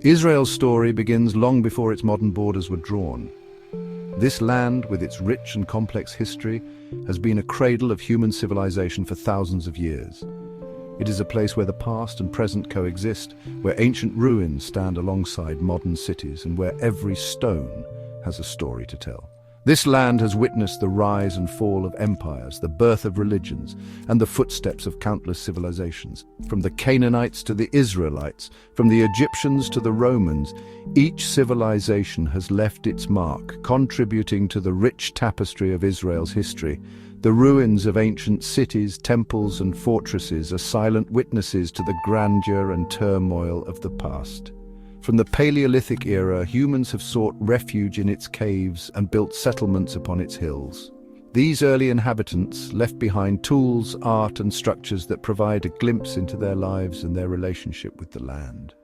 Israel's story begins long before its modern borders were drawn. This land, with its rich and complex history, has been a cradle of human civilization for thousands of years. It is a place where the past and present coexist, where ancient ruins stand alongside modern cities, and where every stone has a story to tell. This land has witnessed the rise and fall of empires, the birth of religions, and the footsteps of countless civilizations. From the Canaanites to the Israelites, from the Egyptians to the Romans, each civilization has left its mark, contributing to the rich tapestry of Israel's history. The ruins of ancient cities, temples, and fortresses are silent witnesses to the grandeur and turmoil of the past. From the Paleolithic era, humans have sought refuge in its caves and built settlements upon its hills. These early inhabitants left behind tools, art, and structures that provide a glimpse into their lives and their relationship with the land.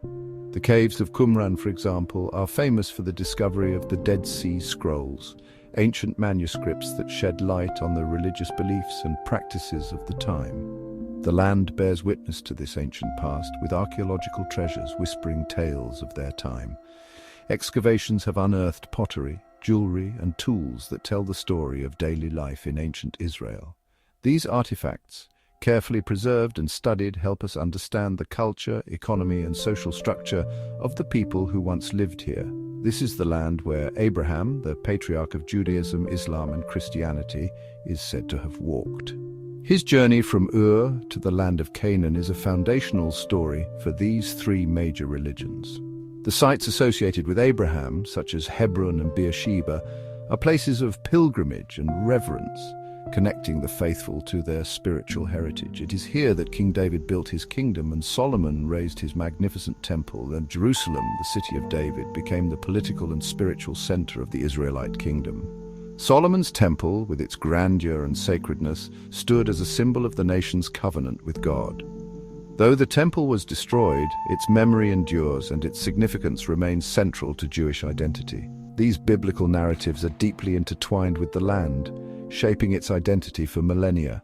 The caves of Qumran, for example, are famous for the discovery of the Dead Sea Scrolls, ancient manuscripts that shed light on the religious beliefs and practices of the time. The land bears witness to this ancient past, with archaeological treasures whispering tales of their time. Excavations have unearthed pottery, jewelry, and tools that tell the story of daily life in ancient Israel. These artifacts, carefully preserved and studied, help us understand the culture, economy, and social structure of the people who once lived here. This is the land where Abraham, the patriarch of Judaism, Islam, and Christianity, is said to have walked. His journey from Ur to the land of Canaan is a foundational story for these three major religions. The sites associated with Abraham, such as Hebron and Beersheba, are places of pilgrimage and reverence, connecting the faithful to their spiritual heritage. It is here that King David built his kingdom and Solomon raised his magnificent temple, and Jerusalem, the city of David, became the political and spiritual center of the Israelite kingdom. Solomon's temple, with its grandeur and sacredness, stood as a symbol of the nation's covenant with God. Though the temple was destroyed, its memory endures and its significance remains central to Jewish identity. These biblical narratives are deeply intertwined with the land, shaping its identity for millennia.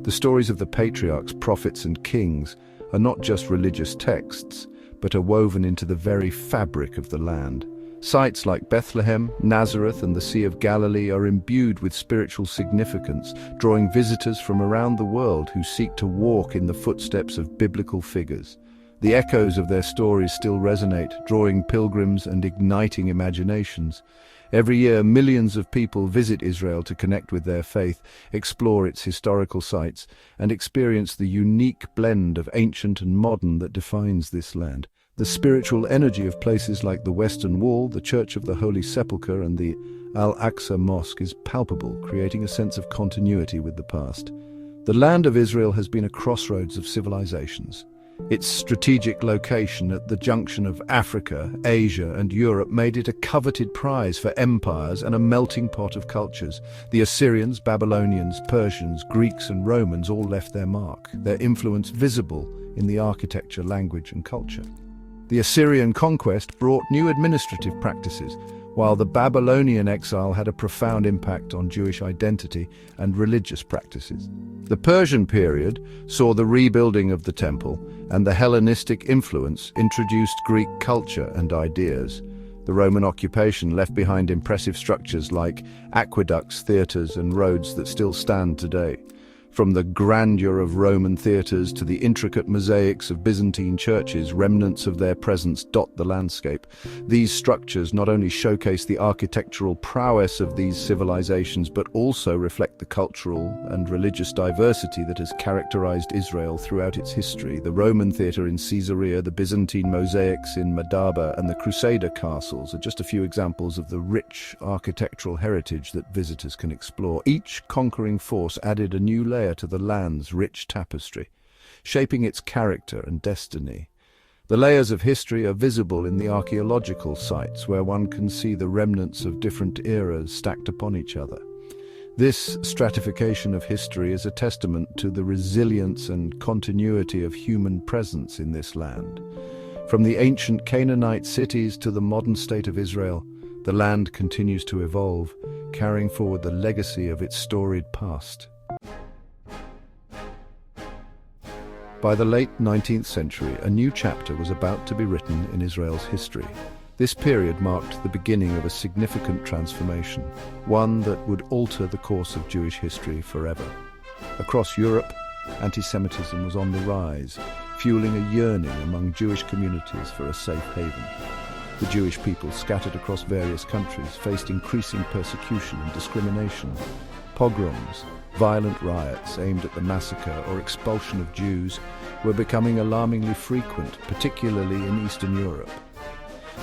The stories of the patriarchs, prophets, and kings are not just religious texts, but are woven into the very fabric of the land. Sites like Bethlehem, Nazareth, and the Sea of Galilee are imbued with spiritual significance, drawing visitors from around the world who seek to walk in the footsteps of biblical figures. The echoes of their stories still resonate, drawing pilgrims and igniting imaginations. Every year, millions of people visit Israel to connect with their faith, explore its historical sites, and experience the unique blend of ancient and modern that defines this land. The spiritual energy of places like the Western Wall, the Church of the Holy Sepulchre, and the Al-Aqsa Mosque is palpable, creating a sense of continuity with the past. The land of Israel has been a crossroads of civilizations. Its strategic location at the junction of Africa, Asia, and Europe made it a coveted prize for empires and a melting pot of cultures. The Assyrians, Babylonians, Persians, Greeks, and Romans all left their mark, their influence visible in the architecture, language, and culture. The Assyrian conquest brought new administrative practices, while the Babylonian exile had a profound impact on Jewish identity and religious practices. The Persian period saw the rebuilding of the temple, and the Hellenistic influence introduced Greek culture and ideas. The Roman occupation left behind impressive structures like aqueducts, theatres, and roads that still stand today. From the grandeur of Roman theatres to the intricate mosaics of Byzantine churches, remnants of their presence dot the landscape. These structures not only showcase the architectural prowess of these civilizations, but also reflect the cultural and religious diversity that has characterized Israel throughout its history. The Roman theatre in Caesarea, the Byzantine mosaics in Madaba, and the Crusader castles are just a few examples of the rich architectural heritage that visitors can explore. Each conquering force added a new layer to the land's rich tapestry, shaping its character and destiny. The layers of history are visible in the archaeological sites, where one can see the remnants of different eras stacked upon each other. This stratification of history is a testament to the resilience and continuity of human presence in this land. From the ancient Canaanite cities to the modern state of Israel, the land continues to evolve, carrying forward the legacy of its storied past. By the late 19th century, a new chapter was about to be written in Israel's history. This period marked the beginning of a significant transformation, one that would alter the course of Jewish history forever. Across Europe, anti-Semitism was on the rise, fueling a yearning among Jewish communities for a safe haven. The Jewish people scattered across various countries faced increasing persecution and discrimination. Pogroms, violent riots aimed at the massacre or expulsion of Jews, were becoming alarmingly frequent, particularly in Eastern Europe.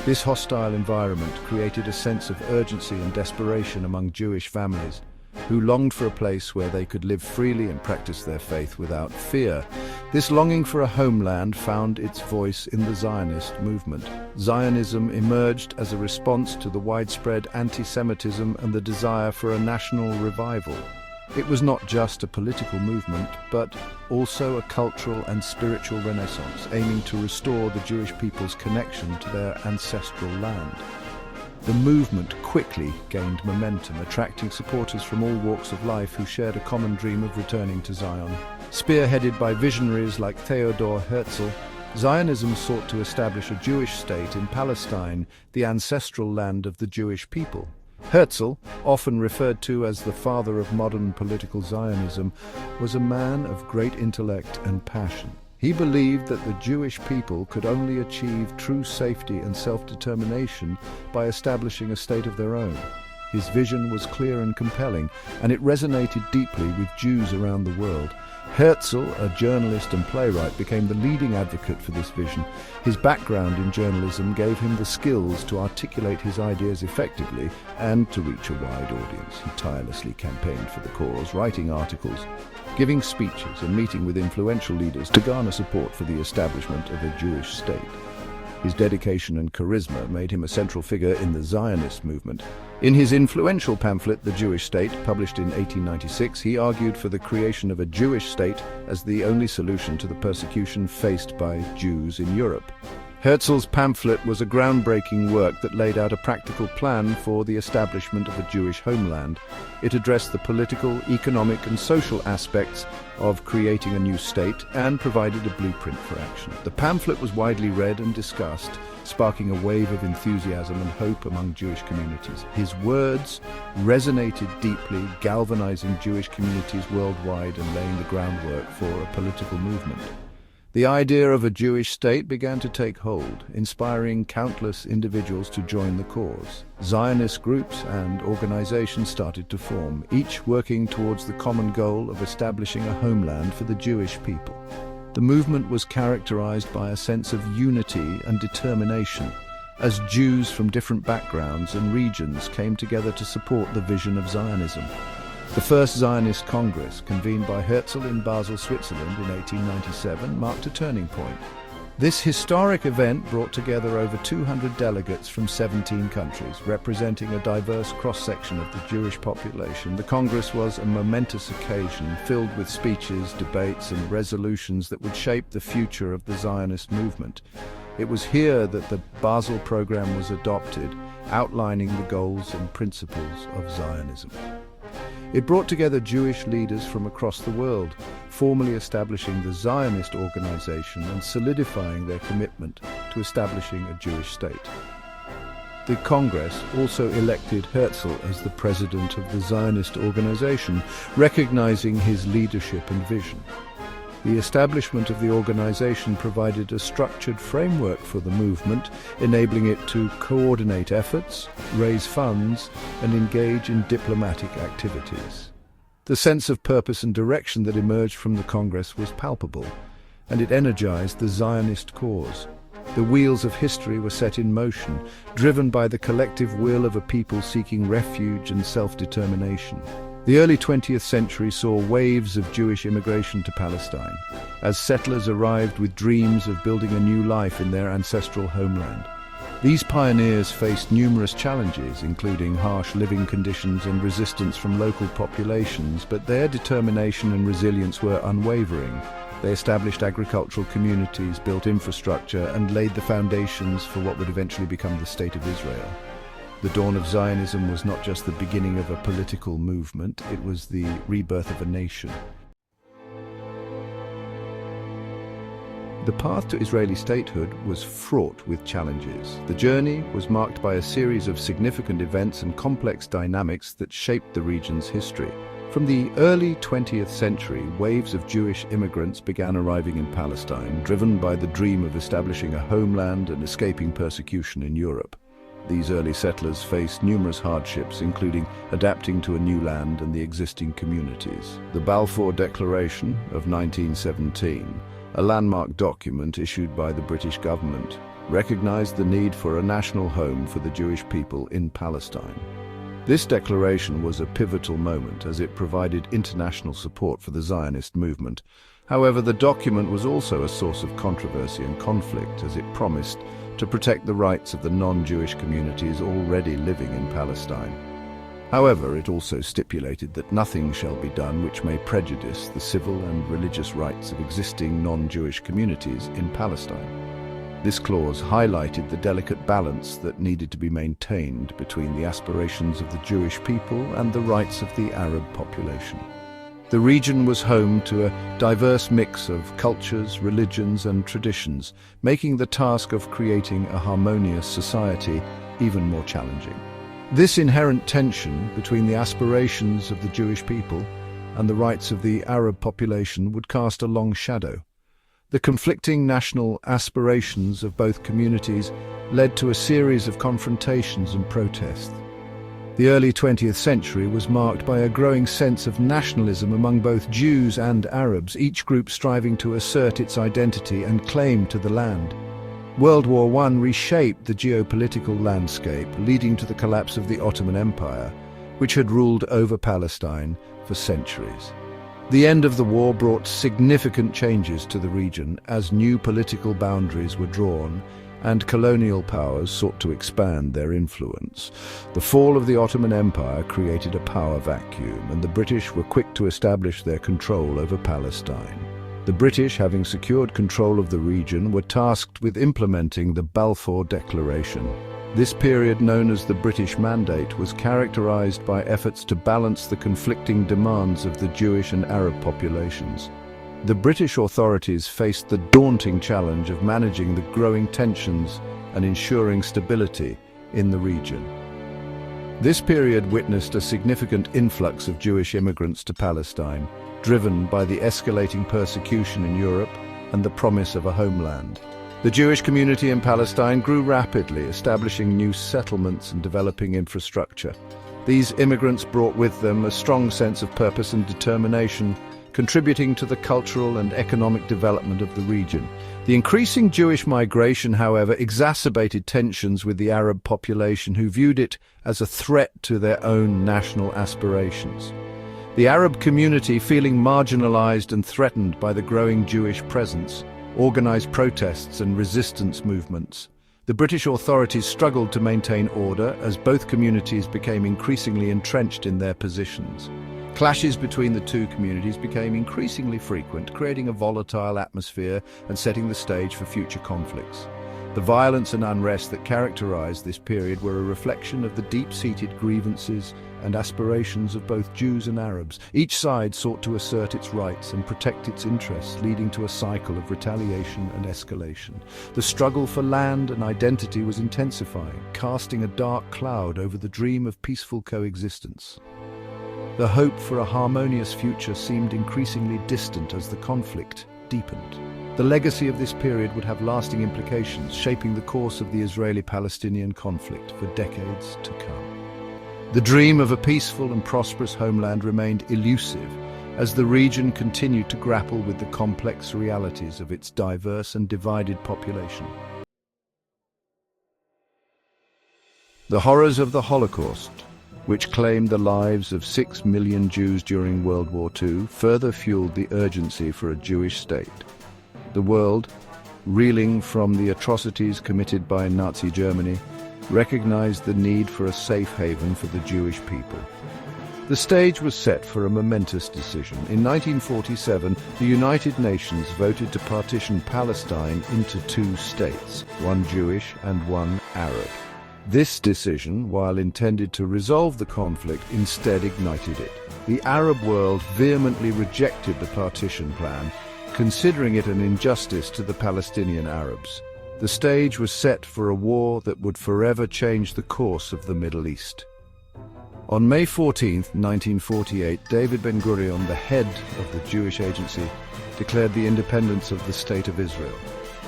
This hostile environment created a sense of urgency and desperation among Jewish families, who longed for a place where they could live freely and practice their faith without fear. This longing for a homeland found its voice in the Zionist movement. Zionism emerged as a response to the widespread anti-Semitism and the desire for a national revival. It was not just a political movement, but also a cultural and spiritual renaissance, aiming to restore the Jewish people's connection to their ancestral land. The movement quickly gained momentum, attracting supporters from all walks of life who shared a common dream of returning to Zion. Spearheaded by visionaries like Theodor Herzl, Zionism sought to establish a Jewish state in Palestine, the ancestral land of the Jewish people. Herzl, often referred to as the father of modern political Zionism, was a man of great intellect and passion. He believed that the Jewish people could only achieve true safety and self-determination by establishing a state of their own. His vision was clear and compelling, and it resonated deeply with Jews around the world. Herzl, a journalist and playwright, became the leading advocate for this vision. His background in journalism gave him the skills to articulate his ideas effectively and to reach a wide audience. He tirelessly campaigned for the cause, writing articles, giving speeches and meeting with influential leaders to garner support for the establishment of a Jewish state. His dedication and charisma made him a central figure in the Zionist movement. In his influential pamphlet, The Jewish State, published in 1896, he argued for the creation of a Jewish state as the only solution to the persecution faced by Jews in Europe. Herzl's pamphlet was a groundbreaking work that laid out a practical plan for the establishment of a Jewish homeland. It addressed the political, economic and social aspects of creating a new state and provided a blueprint for action. The pamphlet was widely read and discussed, sparking a wave of enthusiasm and hope among Jewish communities. His words resonated deeply, galvanizing Jewish communities worldwide and laying the groundwork for a political movement. The idea of a Jewish state began to take hold, inspiring countless individuals to join the cause. Zionist groups and organizations started to form, each working towards the common goal of establishing a homeland for the Jewish people. The movement was characterized by a sense of unity and determination, as Jews from different backgrounds and regions came together to support the vision of Zionism. The first Zionist Congress, convened by Herzl in Basel, Switzerland in 1897, marked a turning point. This historic event brought together over 200 delegates from 17 countries, representing a diverse cross-section of the Jewish population. The Congress was a momentous occasion filled with speeches, debates and resolutions that would shape the future of the Zionist movement. It was here that the Basel program was adopted, outlining the goals and principles of Zionism. It brought together Jewish leaders from across the world, formally establishing the Zionist organization and solidifying their commitment to establishing a Jewish state. The Congress also elected Herzl as the president of the Zionist organization, recognizing his leadership and vision. The establishment of the organization provided a structured framework for the movement, enabling it to coordinate efforts, raise funds, and engage in diplomatic activities. The sense of purpose and direction that emerged from the Congress was palpable, and it energized the Zionist cause. The wheels of history were set in motion, driven by the collective will of a people seeking refuge and self-determination. The early 20th century saw waves of Jewish immigration to Palestine, as settlers arrived with dreams of building a new life in their ancestral homeland. These pioneers faced numerous challenges, including harsh living conditions and resistance from local populations, but their determination and resilience were unwavering. They established agricultural communities, built infrastructure, and laid the foundations for what would eventually become the State of Israel. The dawn of Zionism was not just the beginning of a political movement, it was the rebirth of a nation. The path to Israeli statehood was fraught with challenges. The journey was marked by a series of significant events and complex dynamics that shaped the region's history. From the early 20th century, waves of Jewish immigrants began arriving in Palestine, driven by the dream of establishing a homeland and escaping persecution in Europe. These early settlers faced numerous hardships, including adapting to a new land and the existing communities. The Balfour Declaration of 1917, a landmark document issued by the British government, recognized the need for a national home for the Jewish people in Palestine. This declaration was a pivotal moment as it provided international support for the Zionist movement. However, the document was also a source of controversy and conflict as it promised to protect the rights of the non-Jewish communities already living in Palestine. However, it also stipulated that nothing shall be done which may prejudice the civil and religious rights of existing non-Jewish communities in Palestine. This clause highlighted the delicate balance that needed to be maintained between the aspirations of the Jewish people and the rights of the Arab population. The region was home to a diverse mix of cultures, religions, and traditions, making the task of creating a harmonious society even more challenging. This inherent tension between the aspirations of the Jewish people and the rights of the Arab population would cast a long shadow. The conflicting national aspirations of both communities led to a series of confrontations and protests. The early 20th century was marked by a growing sense of nationalism among both Jews and Arabs, each group striving to assert its identity and claim to the land. World War I reshaped the geopolitical landscape, leading to the collapse of the Ottoman Empire, which had ruled over Palestine for centuries. The end of the war brought significant changes to the region as new political boundaries were drawn and colonial powers sought to expand their influence. The fall of the Ottoman Empire created a power vacuum, and the British were quick to establish their control over Palestine. The British, having secured control of the region, were tasked with implementing the Balfour Declaration. This period, known as the British Mandate, was characterized by efforts to balance the conflicting demands of the Jewish and Arab populations. The British authorities faced the daunting challenge of managing the growing tensions and ensuring stability in the region. This period witnessed a significant influx of Jewish immigrants to Palestine, driven by the escalating persecution in Europe and the promise of a homeland. The Jewish community in Palestine grew rapidly, establishing new settlements and developing infrastructure. These immigrants brought with them a strong sense of purpose and determination, contributing to the cultural and economic development of the region. The increasing Jewish migration, however, exacerbated tensions with the Arab population, who viewed it as a threat to their own national aspirations. The Arab community, feeling marginalized and threatened by the growing Jewish presence, organized protests and resistance movements. The British authorities struggled to maintain order as both communities became increasingly entrenched in their positions. Clashes between the two communities became increasingly frequent, creating a volatile atmosphere and setting the stage for future conflicts. The violence and unrest that characterized this period were a reflection of the deep-seated grievances and aspirations of both Jews and Arabs. Each side sought to assert its rights and protect its interests, leading to a cycle of retaliation and escalation. The struggle for land and identity was intensifying, casting a dark cloud over the dream of peaceful coexistence. The hope for a harmonious future seemed increasingly distant as the conflict deepened. The legacy of this period would have lasting implications, shaping the course of the Israeli-Palestinian conflict for decades to come. The dream of a peaceful and prosperous homeland remained elusive as the region continued to grapple with the complex realities of its diverse and divided population. The horrors of the Holocaust, which claimed the lives of 6 million Jews during World War II, further fueled the urgency for a Jewish state. The world, reeling from the atrocities committed by Nazi Germany, recognized the need for a safe haven for the Jewish people. The stage was set for a momentous decision. In 1947, the United Nations voted to partition Palestine into 2 states, one Jewish and one Arab. This decision, while intended to resolve the conflict, instead ignited it. The Arab world vehemently rejected the partition plan, considering it an injustice to the Palestinian Arabs. The stage was set for a war that would forever change the course of the Middle East. On May 14, 1948, David Ben-Gurion, the head of the Jewish Agency, declared the independence of the State of Israel.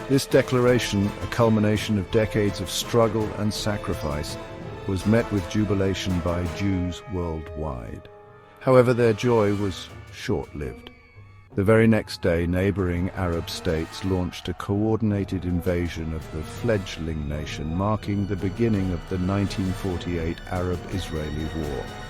This declaration, a culmination of decades of struggle and sacrifice, was met with jubilation by Jews worldwide. However, their joy was short-lived. The very next day, neighboring Arab states launched a coordinated invasion of the fledgling nation, marking the beginning of the 1948 Arab-Israeli War.